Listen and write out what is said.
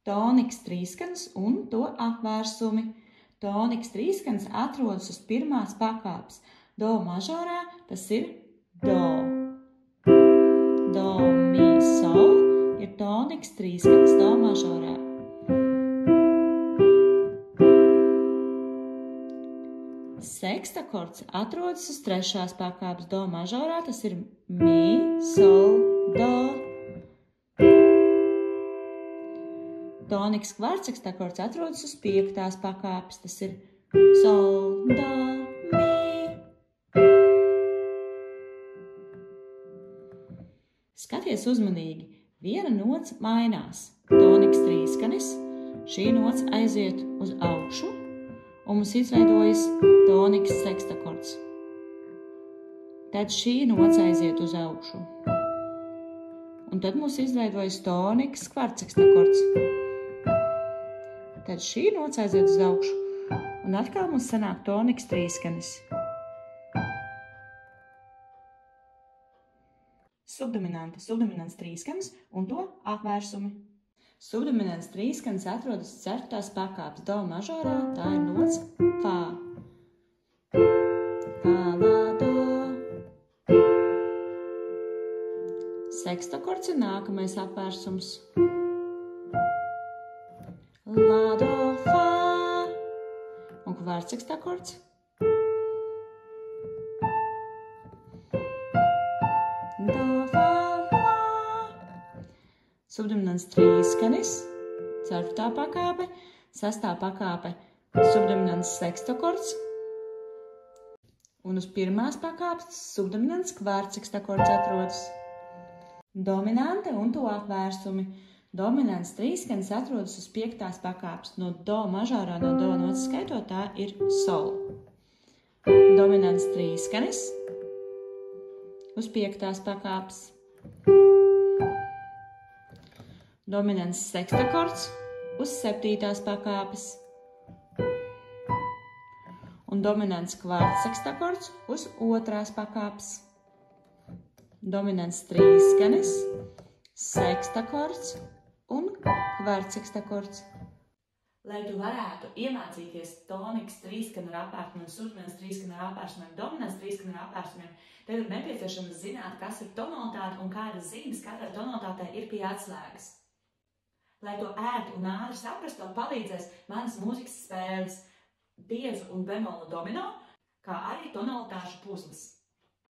tonikas trīskanis un to apvērsumi. Tonikas trīskanis atrodas uz pirmās pakāpes. Do mažorā tas ir do. Do, mi, sol ir tonikas trīskanis do mažorā. Sekstakords atrodas uz trešās pakāpes. Do mažorā tas ir mi, sol, do. Tonikas kvartsekstakords atrodas uz piektās pakāpes. Tas ir sol, do, mi. Skaties uzmanīgi. Viena nots mainās. Tonikas trīskanis. Šī nots aiziet uz augšu. Un mums izveidojas tonikas sekstakords. Tad šī nots aiziet uz augšu. Un tad mums izveidojas tonikas kvartsekstakords. Tad šī nots aiziet uz augšu. Un atkal mums sanāk tonikas trīskanis. Subdominanta, subdominants trīskanis un to apvērsumi. Subdominants trīskanis atrodas uz ceturtās pakāpes. Do mažorā tā ir nots fā. Fā, lā, do. Sekstakords ir nākamais apvērsums. Lā, do, fā. Un kvartsekstakords. Do, fā, lā. Subdominants trīskanis, ceturtā pakāpe, sestā pakāpe, subdominants sekstakords. Un uz pirmās pakāpes subdominants kvartsekstakords atrodas. Dominante un to apvērsumi. Dominants trīskanis atrodas uz piektās pakāpes. No do mažorā, no do nots skaitot, tā ir sol. Dominants trīskanis uz piektās pakāpes. Dominants sekstakords uz septītās pakāpes. Un dominants kvartsekstakords uz otrās pakāpes. Dominants trīskanis, sekstakords un kvartsekstakords. Lai tu varētu iemācīties tonikas trīskana ar apvērsumiem, subdominants trīskana ar apvērsumiem, dominants trīskana ar apvērsumiem, tev ir nepieciešams zināt, kas ir tonalitāte un kādas zīmes katrai tonalitātei ir pie atslēgas. Lai to ērti un ātri saprastu, tev palīdzēs manas mūzikas spēles diezu un bemolu domino, kā arī tonalitāšu puzles.